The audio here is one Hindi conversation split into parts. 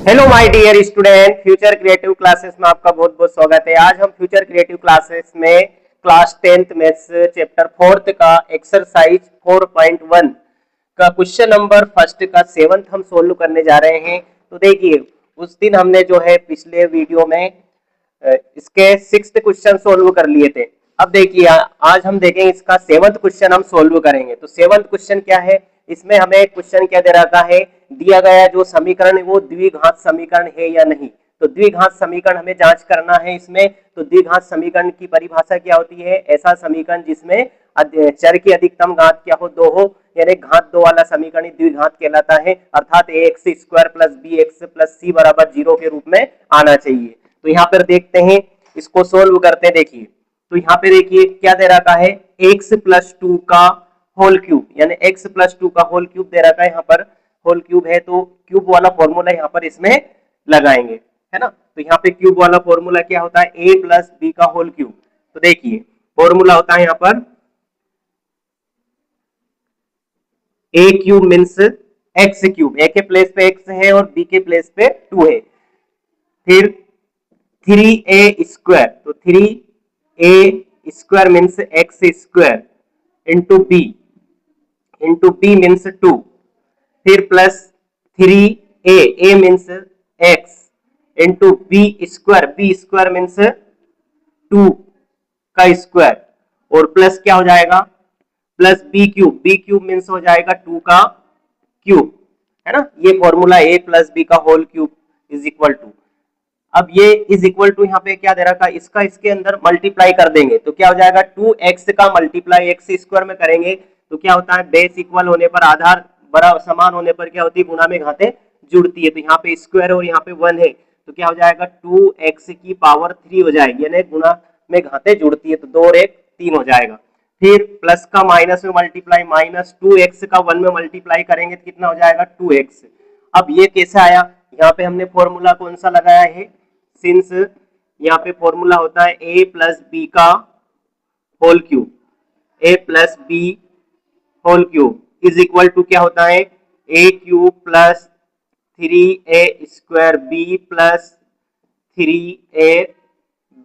Hello my dear student, Future Creative Classes में आपका बहुत बहुत स्वागत है। आज हम फ्यूचर क्रिएटिव क्लासेस में class 10th maths chapter 4th का एक्सरसाइज 4.1 का क्वेश्चन नंबर फर्स्ट का 7th हम सोल्व करने जा रहे हैं। तो देखिए, उस दिन हमने जो है पिछले वीडियो में इसके 6th क्वेश्चन सोल्व कर लिए थे। अब देखिए, आज हम देखेंगे इसका 7th क्वेश्चन हम सोल्व करेंगे। तो 7th क्वेश्चन क्या है, इसमें हमें क्वेश्चन क्या दे रखा है, दिया गया जो समीकरण है वो द्विघात समीकरण है या नहीं। तो द्विघात समीकरण हमें जांच करना है इसमें। तो द्विघात समीकरण की परिभाषा क्या होती है, ऐसा समीकरण जिसमें चर की अधिकतम घात क्या हो, 2 हो, यानी घात 2 वाला समीकरण द्विघात कहलाता है। अर्थात ax square plus bx plus c बराबर 0 के रूप में आना चाहिए। तो यहाँ पर देखते हैं, इसको सोल्व करते हैं। देखिए, तो यहाँ पे देखिए क्या दे रखा है, x प्लस 2 का होल क्यूब, यानी x प्लस 2 का होल क्यूब दे रखा है। यहाँ पर होल क्यूब है तो क्यूब वाला फॉर्मूला यहाँ पर इसमें लगाएंगे, है ना। तो यहाँ पे क्यूब वाला फॉर्मूला क्या होता है, a प्लस बी का होल क्यूब। तो देखिए फॉर्मूला होता है यहाँ पर a cube means x cube, a के प्लेस पे x है और b के प्लेस पे 2 है। फिर 3a स्क्वायर, तो 3a square means x square into b means 2। फिर plus 3a, a means x into b square means 2 का स्क्वायर, और प्लस क्या हो जाएगा, प्लस b क्यूब मीन्स हो जाएगा 2 का क्यूब, है ना। ये फॉर्मूला a प्लस बी का whole cube is equal to, अब ये इज इक्वल टू यहाँ पे क्या दे रखा है, इसका इसके अंदर मल्टीप्लाई कर देंगे तो क्या हो जाएगा, 2x का मल्टीप्लाई x स्क्वायर में करेंगे तो क्या होता है, बेस इक्वल होने पर, आधार बड़ा समान होने पर क्या होती है, गुणा में घातें जुड़ती है। तो यहाँ पे स्क्वायर और यहाँ पे 1 है तो क्या हो जाएगा, 2x की पावर 3 हो जाएगी, यानी गुणा में घातें जुड़ती है तो 2 और 1 3 हो जाएगा। फिर प्लस का माइनस में मल्टीप्लाई, माइनस 2x का 1 में मल्टीप्लाई करेंगे तो कितना हो जाएगा, 2x। अब ये कैसे आया, यहाँ पे हमने फॉर्मूला कौन सा लगाया है, सिंस यहाँ पे फॉर्मूला होता है a प्लस बी का whole cube, a plus B whole cube is equal to क्या होता है, a cube plus 3a square b plus 3a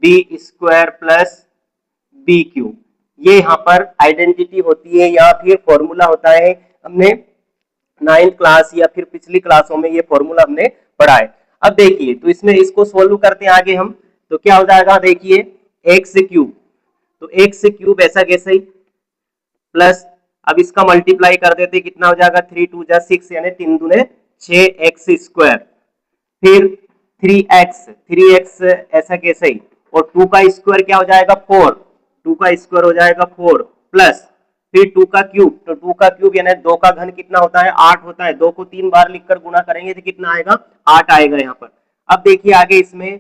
b square plus b cube. ये यहाँ पर आइडेंटिटी होती है या फिर फॉर्मूला होता है, हमने 9th क्लास या फिर पिछली क्लासों में ये फॉर्मूला हमने पढ़ा है। अब देखिए, तो इसमें इसको सोल्व करते हैं आगे हम, तो क्या हो जाएगा, देखिए एक्स क्यूब, तो एक्स क्यूब ऐसा कैसे ही प्लस, अब इसका मल्टीप्लाई कर देते कितना हो जाएगा, 3 2 जा 6, यानी 3 दूने 6x स्क्वायर। फिर 3x ऐसा कैसे ही, और 2 का स्क्वायर क्या हो जाएगा, 4, 2 का स्क्वायर हो जाएगा 4 प्लस फिर 2 का क्यूब, तो 2 का क्यूब यानी 2 का घन कितना होता है, 8 होता है। 2 को 3 बार लिखकर गुणा करेंगे तो कितना आएगा, 8 आएगा यहाँ पर। अब देखिए आगे इसमें,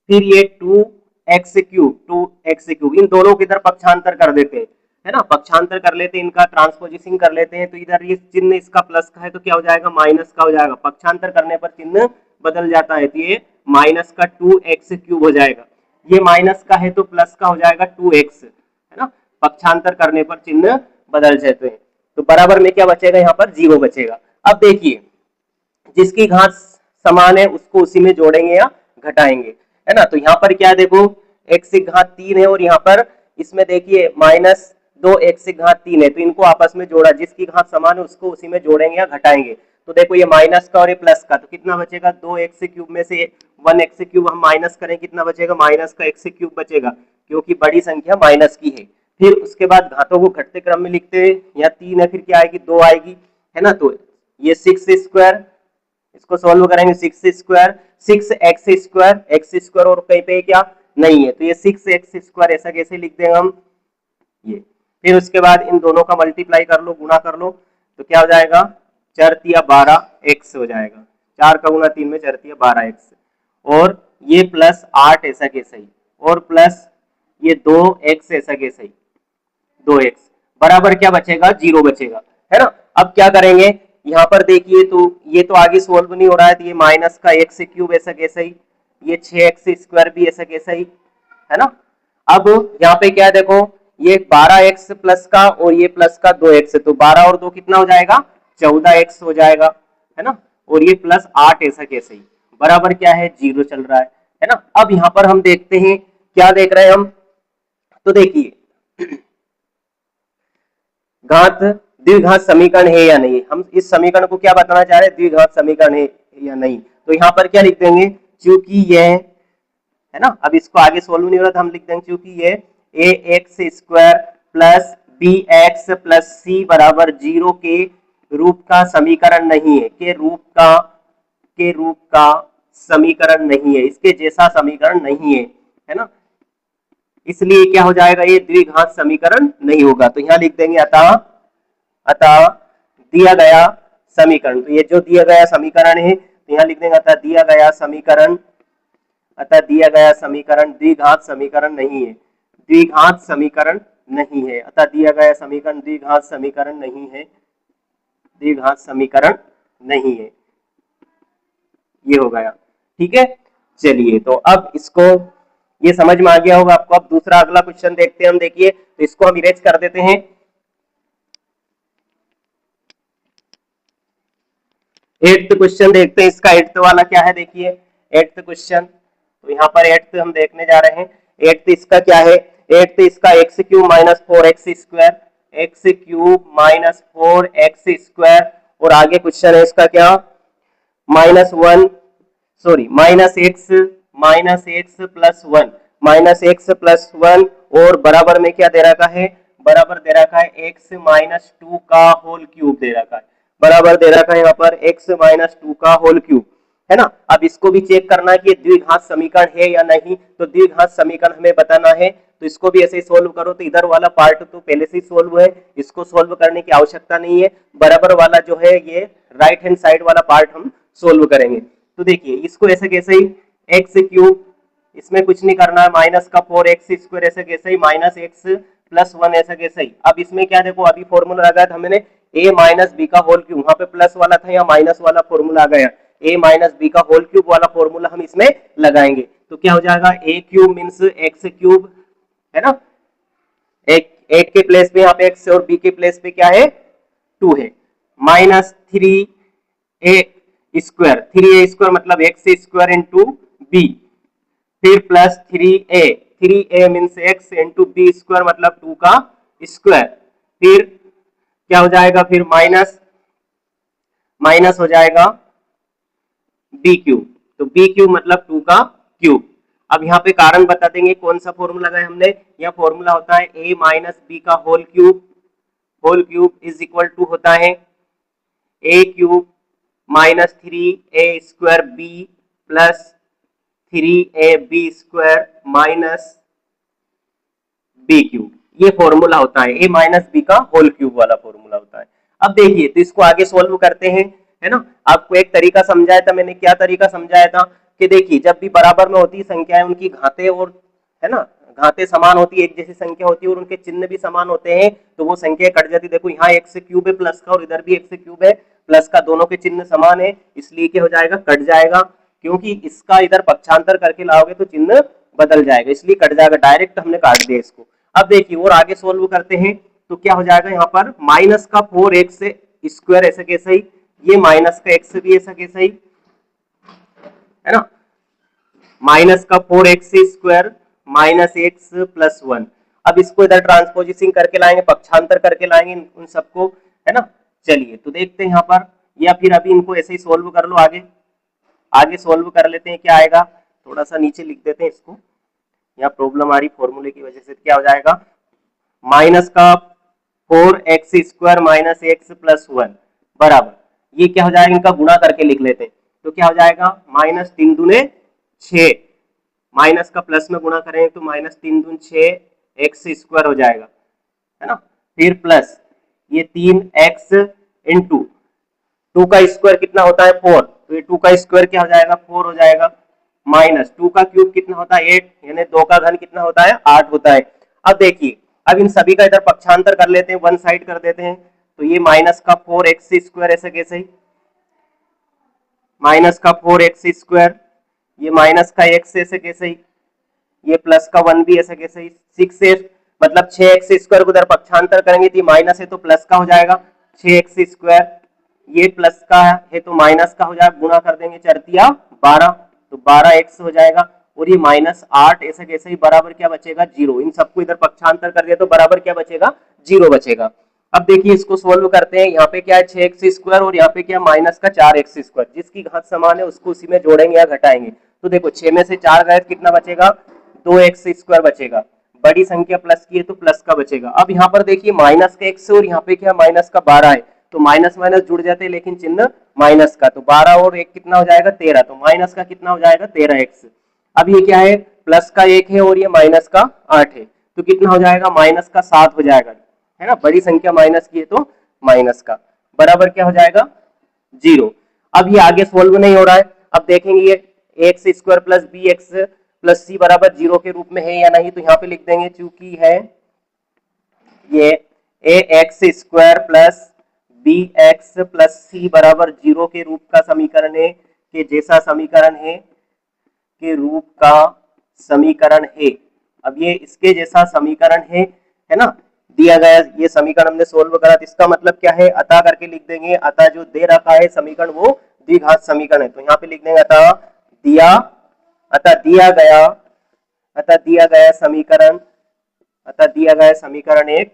फिर ये 2x क्यूब, इन दोनों की इधर पक्षांतर कर देते हैं, है ना, पक्षांतर कर लेते हैं, इनका ट्रांसपोजिशन कर लेते हैं। तो इधर ये चिन्ह इसका प्लस का है तो क्या हो जाएगा, माइनस का हो जाएगा, पक्षांतर करने पर चिन्ह बदल जाता है, तो ये माइनस का 2x क्यूब हो जाएगा। ये माइनस का है तो प्लस का हो जाएगा 2x, है ना, पक्षांतर करने पर चिन्ह बदल जाते हैं। तो बराबर में क्या बचेगा, यहाँ पर 0 बचेगा। अब देखिए, जिसकी घात समान है उसको उसी में जोड़ेंगे या घटाएंगे, है ना। तो यहाँ पर क्या देखो, x की घात 3 है और यहाँ पर इसमें देखिए माइनस 2x की घात 3 है, तो इनको आपस में जोड़ा, जिसकी घात समान है उसको उसी में जोड़ेंगे या घटाएंगे। तो देखो ये माइनस का और ये प्लस का, तो कितना बचेगा, 2x क्यूब में से 1x क्यूब हम माइनस करें, कितना बचेगा, माइनस का x क्यूब बचेगा, क्योंकि बड़ी संख्या माइनस की है। फिर उसके बाद घातों को घटते क्रम में लिखते हैं, यहाँ 3 है फिर क्या आएगी, 2 आएगी, है ना। तो ये 6 स्क्वायर, इसको सॉल्व करेंगे, 6 स्क्वायर 6x स्क्वायर और कहीं पे क्या नहीं है, तो ये 6x स्क्वायर ऐसा कैसे लिख देंगे हम, ये। फिर उसके बाद इन दोनों का मल्टीप्लाई कर लो, गुणा कर लो, तो क्या हो जाएगा, 4 तिया 12x हो जाएगा, 4 का गुणा 3 में 4 तिया 12x, और ये प्लस 8 ऐसा कैसे ही, और प्लस ये 2x ऐसा कैसे ही, 2x बराबर क्या बचेगा, 0 बचेगा, है ना। अब क्या करेंगे, यहाँ पर देखिए, तो ये तो आगे सोल्व नहीं हो रहा है, तो ये माइनस का x क्यूब ऐसा कैसे ही, ये 6x स्क्वायर भी ऐसा कैसे ही, है ना। अब यहाँ पे क्या देखो, ये 12x प्लस का और ये प्लस का 2x, तो 12 और 2 कितना हो जाएगा, 14x हो जाएगा, है ना। और ये प्लस 8 ऐसा कैसे ही, बराबर क्या है 0 चल रहा है ना। अब यहां पर हम देखते हैं क्या देख रहे हैं हम, तो देखिए घात द्विघात समीकरण है या नहीं, हम इस समीकरण को क्या बताना चाह रहे हैं, द्विघात समीकरण है या नहीं। तो यहां पर क्या लिख देंगे, क्योंकि यह है ना, अब इसको आगे सोल्व नहीं हो रहा था, हम लिख देंगे क्योंकि ये a x square plus b x plus c बराबर 0 के रूप का समीकरण नहीं है, के रूप का समीकरण नहीं है, इसके जैसा समीकरण नहीं है ना, इसलिए क्या हो जाएगा, ये द्विघात समीकरण नहीं होगा। तो यहां लिख देंगे अतः दिया गया समीकरण, तो ये जो दिया गया समीकरण है तो यहां लिख देंगे अतः दिया गया समीकरण द्विघात समीकरण नहीं है, द्विघात समीकरण नहीं है, अतः दिया गया समीकरण द्विघात समीकरण नहीं है, द्विघात समीकरण नहीं है, ये हो गया। ठीक है, चलिए तो अब इसको ये समझ में आ गया होगा आपको। अब दूसरा अगला क्वेश्चन देखते हैं हम, देखिए तो इसको हम इरेज कर देते हैं। 8th क्वेश्चन देखते हैं, इसका 8th वाला क्या है, देखिए 8th क्वेश्चन, तो यहाँ पर 8th हम देखने जा रहे हैं। 8th इसका क्या है, 8th इसका x cube minus 4x square, x cube minus 4x square, और आगे क्वेश्चन है इसका क्या, माइनस एक्स प्लस वन और बराबर में क्या दे रखा है, बराबर दे रखा है एक्स माइनस 2 का होल क्यूब दे रखा है, बराबर दे रखा है यहाँ पर एक्स माइनस 2 का होल क्यूब, है ना। अब इसको भी चेक करना है कि द्विघात समीकरण है या नहीं, तो द्विघात समीकरण हमें बताना है, तो इसको भी ऐसे ही सोल्व करो। तो इधर वाला पार्ट तो पहले से ही सोल्व है, इसको सोल्व करने की आवश्यकता नहीं है, बराबर वाला जो है ये राइट हैंड साइड वाला पार्ट हम सोल्व करेंगे। तो देखिए इसको ऐसे कैसे ही एक्स क्यूब, इसमें कुछ नहीं करना है, माइनस का 4x स्क्वायर ऐसे कैसे ही, माइनस एक्स प्लस 1 ऐसा कैसे ही। अब इसमें क्या देखो, अभी फॉर्मूला लगाया था हमने a माइनस बी का होल क्यूब, वहां पे प्लस वाला था, या माइनस वाला फॉर्मूला आ गया, a माइनस बी का होल क्यूब वाला फॉर्मूला हम इसमें लगाएंगे, तो क्या हो जाएगा, a cube means x cube, है ना, एक के प्लेस पे यहाँ पे x और b के प्लेस पे क्या है 2 है, माइनस 3a स्क्वायर मतलब x स्क्वायर इंटू बी, फिर plus 3a means x into B square मतलब 2 का स्क्वायर, फिर क्या हो जाएगा, फिर माइनस हो जाएगा बी क्यूब, तो बी क्यूब मतलब 2 का क्यूब। अब यहाँ पे कारण बता देंगे कौन सा फॉर्मूला लगाया हमने, यह फॉर्मूला होता है a माइनस बी का whole cube is equal to होता है a cube minus 3a square B plus 3ab square minus B cube, ये फॉर्मूला होता है a माइनस बी का होल क्यूब वाला फॉर्मूला होता है। अब देखिए तो इसको आगे सोल्व करते हैं, है ना। आपको एक तरीका समझाया था मैंने, क्या तरीका समझाया था कि देखिए जब भी बराबर में होती संख्याएं उनकी घातें और, है ना, घातें समान होती है, एक जैसी संख्या होती है और उनके चिन्ह भी समान होते हैं, तो वो संख्या कट जाती है। देखो यहाँ एक्स क्यूब है प्लस का और इधर भी एक्स क्यूब है प्लस का, दोनों के चिन्ह समान है, इसलिए क्या हो जाएगा, कट जाएगा, क्योंकि इसका इधर पक्षांतर करके लाओगे तो चिन्ह बदल जाएगा, इसलिए कट जाएगा, डायरेक्ट हमने काट दिया इसको। अब देखिए और आगे सोल्व करते हैं, तो क्या हो जाएगा, यहाँ पर माइनस का 4x स्क्वायर ऐसे कैसे ही, ये माइनस का x भी ऐसा कैसे ही, है ना, माइनस का 4x square minus x plus 1। अब इसको इधर ट्रांसपोजिशन करके लाएंगे, पक्षांतर करके लाएंगे उन सबको, है ना। चलिए तो देखते हैं यहाँ पर, या फिर अभी इनको ऐसे ही सोल्व कर लो, आगे सोल्व कर लेते हैं, क्या आएगा, थोड़ा सा नीचे लिख देते हैं इसको, यहाँ प्रॉब्लम आ रही फॉर्मूले की वजह से, क्या हो जाएगा, माइनस का 4x square minus x plus 1 बराबर, ये क्या हो जाएगा, इनका गुणा करके लिख लेते हैं, तो क्या हो जाएगा, माइनस 3 दूने 6, माइनस का प्लस में गुणा करें तो माइनस 3 दून 6 एक्स स्क्वायर हो जाएगा, है ना, फिर प्लस ये 3x इंटू 2 का स्क्वायर कितना होता है 4, तो ये 2 का स्क्वायर क्या हो जाएगा 4 हो जाएगा, माइनस 2 का क्यूब कितना होता है 8, यानी 2 का घन कितना होता है 8 होता है। अब देखिए अब इन सभी का इधर पक्षांतर कर लेते हैं, वन साइड कर देते हैं, तो ये माइनस का 4x स्क्वायर ऐसे कैसे ही, माइनस का 4x स्क्वायर, ये माइनस का x ऐसे कैसे ही, ये प्लस का 1 भी ऐसे कैसे ही, 6x मतलब 6x स्क्वायर को इधर पक्षांतर करेंगे तो माइनस है तो प्लस का हो जाएगा 6x स्क्वायर, ये प्लस का है तो माइनस का हो जाएगा, गुणा कर देंगे 4 तिया 12, तो 12x हो जाएगा, और ये -8 ऐसे कैसे ही बराबर क्या बचेगा 0। इन सबको इधर पक्षांतर कर दिया तो बराबर क्या बचेगा 0 बचेगा। अब देखिए इसको सोल्व करते हैं, यहाँ पे क्या है 6x² और यहाँ पे क्या -4x², जिसकी घात समान है उसको उसी में जोड़ेंगे या घटाएंगे। तो देखो 6 में से 4 गए कितना बचेगा 2x² बचेगा, बड़ी संख्या प्लस की है तो प्लस का बचेगा। अब यहाँ पर देखिए माइनस का x और यहाँ पे क्या माइनस का 12 है, तो माइनस माइनस जुड़ जाते हैं लेकिन चिन्ह माइनस का, तो 12 और 1 कितना हो जाएगा 13, तो माइनस का कितना हो जाएगा 13x। अब ये क्या है प्लस का 1 है और ये माइनस का 8 है, तो कितना हो जाएगा माइनस का 7 हो जाएगा, है ना, बड़ी संख्या माइनस की है तो माइनस का बराबर क्या हो जाएगा 0। अब ये आगे सोल्व नहीं हो रहा है, अब देखेंगे ये x² plus bx plus c बराबर 0 के रूप में है या नहीं, तो यहाँ पे लिख देंगे चूंकि है ये ax² plus bx plus c बराबर 0 के रूप का समीकरण है, के जैसा समीकरण है, के रूप का समीकरण है। अब ये इसके जैसा समीकरण है ना, दिया गया ये समीकरण हमने सोल्व करा, तो इसका मतलब क्या है अतः करके लिख देंगे, अतः जो दे रखा है समीकरण वो द्विघात समीकरण है, तो यहाँ पे लिख देंगे अतः दिया गया समीकरण एक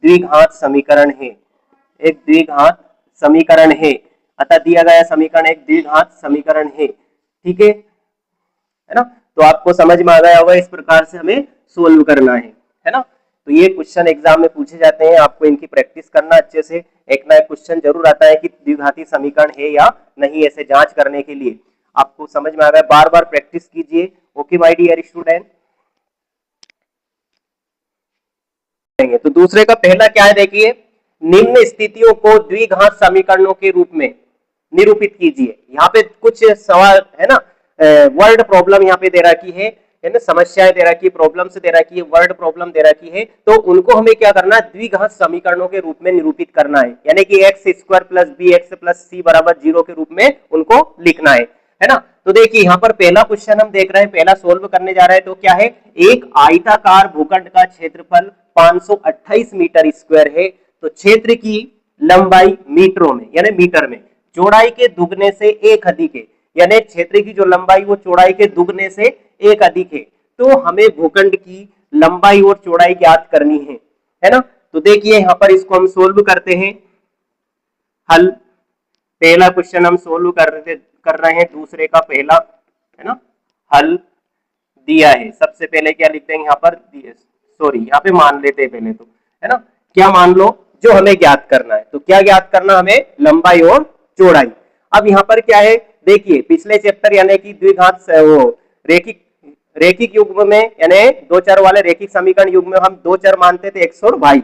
द्विघात समीकरण है, एक द्विघात समीकरण है, अतः दिया गया समीकरण एक द्विघात समीकरण है। ठीक है ना, तो आपको समझ में आ गया होगा इस प्रकार से हमें सोल्व करना है ना। तो ये क्वेश्चन एग्जाम में पूछे जाते हैं, आपको इनकी प्रैक्टिस करना अच्छे से, एक ना एक क्वेश्चन जरूर आता है कि द्विघाती समीकरण है या नहीं, ऐसे जांच करने के लिए आपको समझ में आ गया, बार बार प्रैक्टिस कीजिए। Okay my dear student. तो दूसरे का पहला क्या है देखिए, निम्न स्थितियों को द्विघात समीकरणों के रूप में निरूपित कीजिए। यहाँ पे कुछ सवाल है ना, वर्ड प्रॉब्लम यहाँ पे दे रखी है ना, समस्याएं दे रखी है, प्रॉब्लम्स दे रखी है, वर्ड प्रॉब्लम दे रखी है, तो उनको हमें क्या करना है द्विघात समीकरणों के रूप में निरूपित करना है, यानी कि x² plus bx plus c बराबर 0 के रूप में उनको लिखना है ना। तो देखिए यहाँ पर पहला क्वेश्चन हम देख रहे हैं, पहला सोल्व करने जा रहे हैं, तो क्या है एक आयताकार भूखंड का क्षेत्रफल 528 मीटर स्क्वायर है, तो क्षेत्र की लंबाई मीटरों में यानी मीटर में, चौड़ाई के दुगने से एक अधिक है, यानी क्षेत्र की जो लंबाई वो चौड़ाई के दुगने से एक अधिक है, तो हमें भूखंड की लंबाई और चौड़ाई ज्ञात करनी है ना। तो देखिए यहाँ पर इसको हम सोल्व करते हैं, हल पहला क्वेश्चन हम सोल्व कर रहे हैं, दूसरे का पहला है ना हल दिया है। सबसे पहले क्या लिखते हैं यहाँ पर, सॉरी यहाँ पे मान लेते हैं पहले तो, है ना, क्या मान लो जो हमें ज्ञात करना है, तो क्या ज्ञात करना हमें लंबाई और चौड़ाई। अब यहाँ पर क्या है देखिए पिछले चैप्टर यानी कि द्विघात वो रेखिक युग्म में यानी दो चर वाले रेखिक समीकरण युग्म में हम दो चर मानते थे x और y,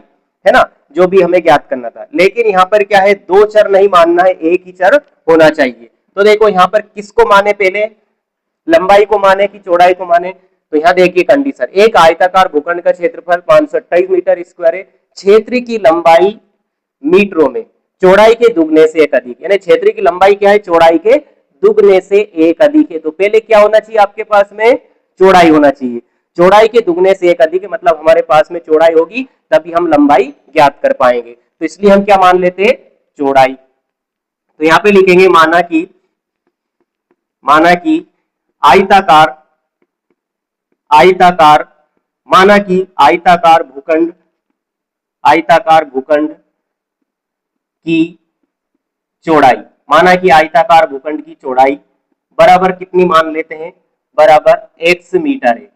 है ना, जो भी हमें ज्ञात करना था, लेकिन यहाँ पर क्या है दो चर नहीं मानना है, एक ही चर होना चाहिए। तो देखो यहाँ पर किसको माने, पहले लंबाई को माने कि चौड़ाई को माने, तो यहाँ देखिए कंडीशन, एक आयताकार भूखंड का क्षेत्रफल 528 मीटर स्क्वायर है, क्षेत्र की लंबाई मीटरों में, चौड़ाई के दुगने से एक अधिक, यानी क्षेत्र की लंबाई क्या है चौड़ाई के दुगने से एक अधिक है, तो पहले क्या होना चाहिए आपके पास में चौड़ाई होना चाहिए, चौड़ाई के दुगने से एक अधिक है, मतलब हमारे पास में चौड़ाई होगी तभी हम लंबाई ज्ञात कर पाएंगे, तो इसलिए हम क्या मान लेते हैं चौड़ाई। तो यहाँ पे लिखेंगे माना कि आयताकार भूखंड की चौड़ाई, माना कि आयताकार भूखंड की चौड़ाई बराबर कितनी मान लेते हैं, बराबर x मीटर है।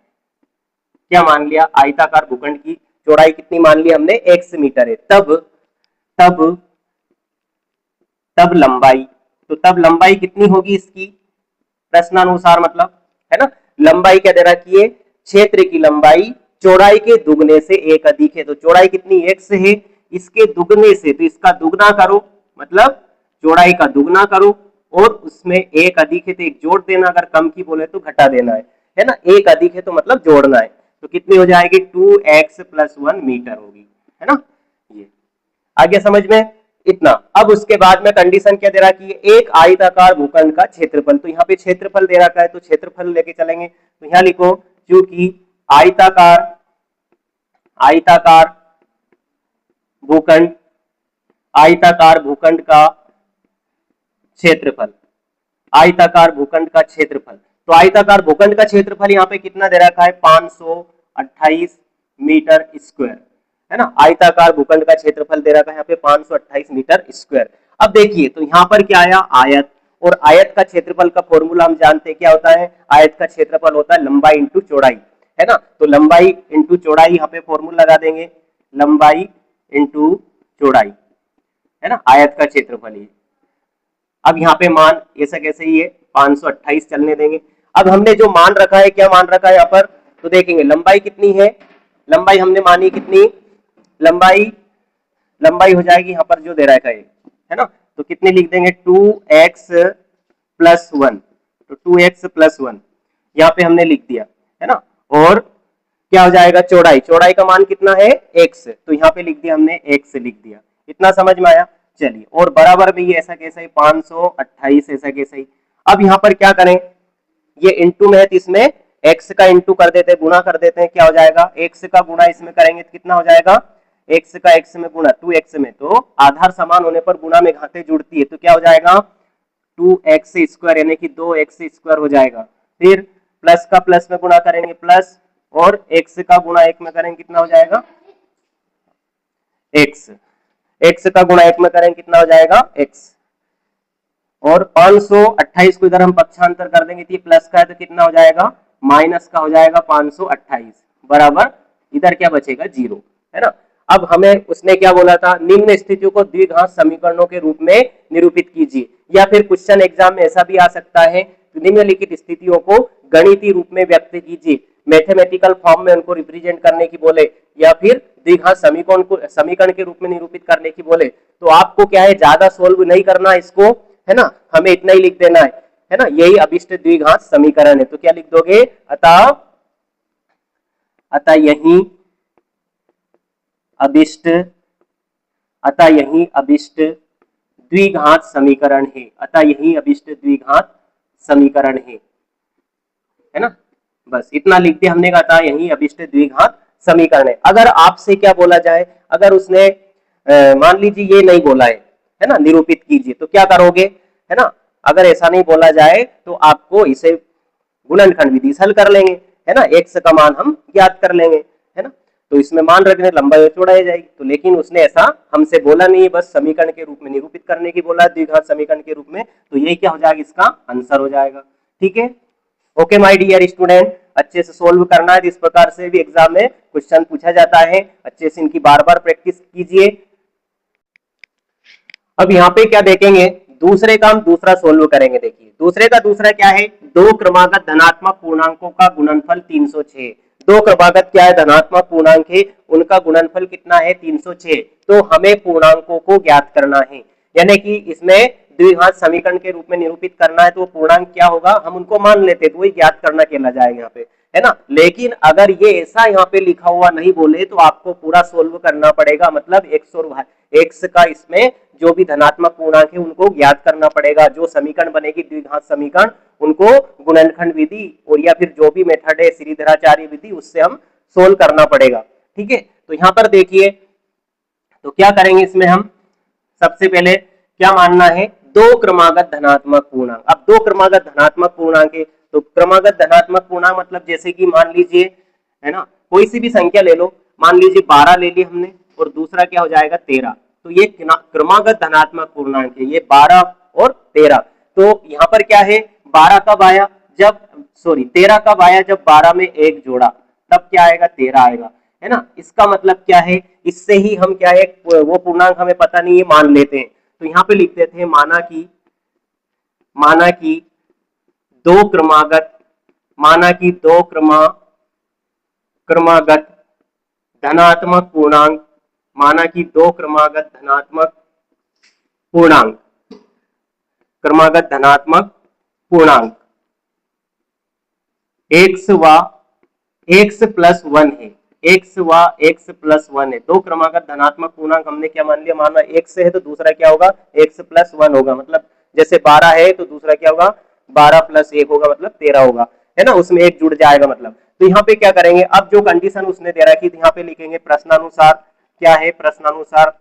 क्या मान लिया, आयताकार भूखंड की चौड़ाई कितनी मान ली हमने x मीटर है, तब लंबाई, तो तब लंबाई कितनी होगी इसकी प्रश्नानुसार, मतलब है ना, लंबाई क्या दे रखी है क्षेत्र की लंबाई चौड़ाई के दुगने से एक अधिक है, तो चौड़ाई कितनी x है, इसके दुगने से, तो इसका दुगना करो, मतलब चौड़ाई का दुगना करो और उसमें एक अधिक है तो एक जोड़ देना, अगर कम की बोले तो घटा देना है ना, एक अधिक है तो मतलब जोड़ना है, तो कितनी हो जाएगी 2x + 1 मीटर होगी, है ना। ये आगे समझ में इतना। अब उसके बाद में कंडीशन क्या दे रहा है कि एक आयताकार भूखंड का क्षेत्रफल, तो यहाँ पे क्षेत्रफल दे रखा है तो क्षेत्रफल लेके चलेंगे, तो यहाँ लिखो क्योंकि आयताकार भूखंड का क्षेत्रफल, आयताकार भूखंड का क्षेत्रफल। तो आयताकार भूखंड का क्षेत्रफल यहाँ पे कितना दे रखा है, 528 मीटर स्क्वायर, है ना। आयताकार भूखंड का क्षेत्रफल दे रखा है यहाँ पे 528 मीटर स्क्वायर। अब देखिए तो यहाँ पर क्या आया, आयत, और आयत का क्षेत्रफल का फॉर्मूला हम जानते हैं क्या होता है, आयत का क्षेत्रफल होता है लंबाई इंटू चौड़ाई, है ना। तो लंबाई इंटू चौड़ाई यहाँ पे फॉर्मूला लगा देंगे, लंबाई इंटू चौड़ाई, है ना, आयत का क्षेत्रफल ही। अब यहाँ पे मान ऐसा कैसे ही है, 528 चलने देंगे। अब हमने जो मान रखा है, क्या मान रखा है यहाँ पर, तो देखेंगे लंबाई कितनी है, लंबाई हमने मानी कितनी, लंबाई हो जाएगी यहाँ पर जो दे रखा है ना, तो कितने लिख देंगे, 2x प्लस 1, तो 2x प्लस 1 यहाँ पे हमने लिख दिया, है ना। और क्या हो जाएगा, चौड़ाई, चौड़ाई का मान कितना है, x, तो यहाँ पे लिख दिया हमने, x लिख दिया। इतना समझ में आया। चलिए, और बराबर में ये ऐसा कैसा ही 528 ऐसा कैसा ही। अब यहाँ पर क्या करें, ये इंटू में है तो इसमें x का इंटू कर देते हैं, गुणा कर देते हैं, क्या हो जाएगा, x का गुणा इसमें करेंगे तो कितना हो जाएगा, x का x में गुणा 2x में, तो आधार समान होने पर गुणा में घातें जुड़ती है, तो क्या हो जाएगा 2x स्क्वायर यानी कि 2x स्क्वायर हो जाएगा। फिर प्लस का प्लस में गुणा करेंगे प्लस, और x का गुणा 1 में करेंगे कितना हो जाएगा, x का गुणा 1 में करेंगे कितना हो जाएगा, x, और 528 को इधर हम पक्षांतर कर देंगे तो प्लस का है तो कितना हो जाएगा, माइनस का हो जाएगा 528, बराबर इधर क्या बचेगा, 0, है ना। अब हमें उसने क्या बोला था, निम्न स्थितियों को द्विघात समीकरणों के रूप में निरूपित कीजिए, या फिर क्वेश्चन एग्जाम में ऐसा भी आ सकता है, तो निम्नलिखित स्थितियों को गणितीय रूप में व्यक्त कीजिए, मैथमेटिकल फॉर्म में उनको रिप्रेजेंट करने की बोले, या फिर द्विघात समीकरण के रूप में निरूपित करने की बोले, तो आपको क्या है, ज्यादा सोल्व नहीं करना इसको, है ना, हमें इतना ही लिख देना है ना, यही अभिष्ट द्विघात समीकरण है। तो क्या लिख दोगे, अतः यही अभिष्ट द्विघात समीकरण है, अतः यही अभिष्ट द्विघात समीकरण है ना। बस इतना लिख दिया हमने, कहा था यही अभिष्ट द्विघात समीकरण है। अगर आपसे क्या बोला जाए, अगर उसने मान लीजिए ये नहीं बोला है ना, निरूपित कीजिए, तो क्या करोगे, है ना। अगर ऐसा नहीं बोला जाए तो आपको इसे गुणनखंड विधि से हल कर लेंगे, है ना, x का मान हम ज्ञात कर लेंगे, है ना। तो इसमें मान रखने लंबाई और चौड़ाई जाएगी, तो लेकिन उसने ऐसा हमसे बोला नहीं, बस समीकरण के रूप में निरूपित करने की बोला, द्विघात समीकरण के रूप में, तो ये क्या हो जाएगा, इसका आंसर हो जाएगा। ठीक है, ओके माय डियर स्टूडेंट, अच्छे से सोल्व करना है, इस प्रकार से भी एग्जाम में क्वेश्चन पूछा जाता है, अच्छे से इनकी बार बार प्रैक्टिस कीजिए। अब यहाँ पे क्या देखेंगे, दूसरे काम दूसरा सोल्व करेंगे। देखिए दूसरे का दूसरा क्या है, दो क्रमागत धनात्मक पूर्णांकों का गुणनफल 306, दो क्रमागत क्या है, धनात्मक पूर्णांक है, उनका गुणनफल कितना है, 306। तो हमें पूर्णांकों को ज्ञात करना है, यानी कि इसमें द्विघात समीकरण के रूप में निरूपित करना है, तो वो पूर्णांक क्या होगा, हम उनको मान लेते, तो वही ज्ञात करना कहला जाएगा यहाँ पे, है ना। लेकिन अगर ये ऐसा यहाँ पे लिखा हुआ नहीं बोले तो आपको पूरा सोल्व करना पड़ेगा, मतलब x का इसमें जो भी धनात्मक पूर्णांक है उनको ज्ञात करना पड़ेगा, जो समीकरण बनेगी द्विघात समीकरण, उनको गुणनखंड विधि और या फिर जो भी मेथड है श्रीधराचार्य विधि, उससे हम सोल्व करना पड़ेगा। ठीक है, तो यहाँ पर देखिए, तो क्या करेंगे इसमें हम, सबसे पहले क्या मानना है, दो क्रमागत धनात्मक पूर्णांक। अब दो क्रमागत धनात्मक पूर्णांक है, तो क्रमागत धनात्मक पूर्णांक मतलब जैसे कि मान लीजिए, है ना, कोई सी भी संख्या ले लो, मान लीजिए 12 ले ली हमने, और दूसरा क्या हो जाएगा 13, तो ये क्रमागत धनात्मक पूर्णांक है, ये 12 और 13। तो यहाँ पर क्या है, 12 कब आया, जब 13 कब आया, जब 12 में एक जोड़ा, तब क्या आएगा, 13 आएगा, है ना। इसका मतलब क्या है, इससे ही हम क्या है, वो पूर्णांक हमें पता नहीं है, मान लेते हैं। तो यहाँ पे लिख देते हैं, माना कि दो क्रमागत धनात्मक पूर्णांक, माना कि दो क्रमागत धनात्मक पूर्णांक x व x प्लस 1 है, x व x प्लस 1 है। दो क्रमागत धनात्मक पूर्णांक हमने क्या मान लिया, माना x है तो दूसरा क्या होगा, x प्लस 1 होगा, मतलब जैसे 12 है तो दूसरा क्या होगा, 12 प्लस 1 होगा, मतलब 13 होगा, है ना, उसमें एक जुड़ जाएगा मतलब। तो यहाँ पे क्या करेंगे, अब जो कंडीशन उसने दे रखी थी यहाँ पे लिखेंगे प्रश्नानुसार, क्या है, प्रश्नानुसार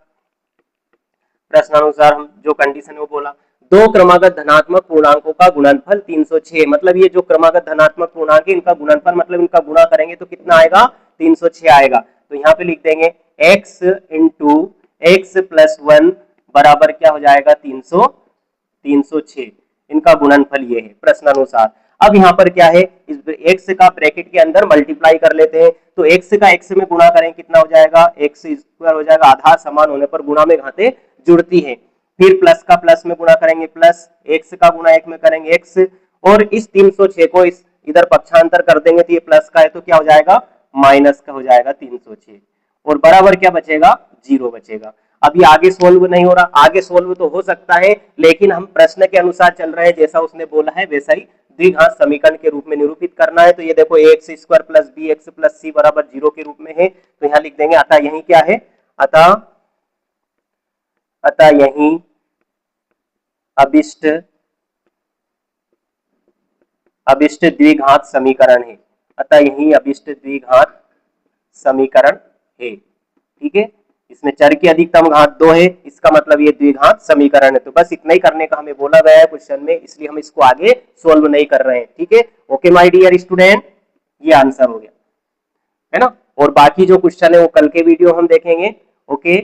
हम जो कंडीशन है वो बोला, दो क्रमागत धनात्मक पूर्णांकों का गुणनफल 306, मतलब ये जो क्रमागत धनात्मक पूर्णांक है इनका गुणनफल मतलब इनका गुणा करेंगे तो कितना आएगा 306 आएगा। तो यहाँ पे लिख देंगे x इंटू एक्स प्लस 1 बराबर क्या हो जाएगा 306, इनका गुणनफल ये है प्रश्नानुसार। अब यहाँ पर क्या है, इस x का ब्रैकेट के अंदर मल्टीप्लाई कर लेते हैं, तो x का x में गुणा करें कितना हो जाएगा x स्क्वायर हो जाएगा, आधार समान होने पर गुणा में घातें जुड़ती हैं। फिर प्लस का प्लस में गुणा करेंगे प्लस, x का गुणा एक में करेंगे x, और इस 306 को इस इधर पक्षांतर कर देंगे तो ये प्लस का है तो क्या हो जाएगा माइनस का हो जाएगा 306, और बराबर क्या बचेगा 0 बचेगा। अब ये आगे सोल्व नहीं हो रहा, आगे सोल्व तो हो सकता है लेकिन हम प्रश्न के अनुसार चल रहे हैं, जैसा उसने बोला है वैसा ही द्विघात समीकरण के रूप में निरूपित करना है। तो ये देखो x square plus b x plus c बराबर 0 के रूप में है, तो यहाँ लिख देंगे अतः यही क्या है, अतः यही अभिष्ट द्विघात समीकरण है, अतः यही अभिष्ट द्विघात समीकरण है। ठीक है, इसमें चर की अधिकतम घात 2 है, इसका मतलब ये द्विघात समीकरण है। तो बस इतना ही करने का हमें बोला गया है क्वेश्चन में, इसलिए हम इसको आगे सोल्व नहीं कर रहे हैं। ठीक है, ओके माय डियर स्टूडेंट, ये आंसर हो गया है ना। और बाकी जो क्वेश्चन है वो कल के वीडियो हम देखेंगे। ओके।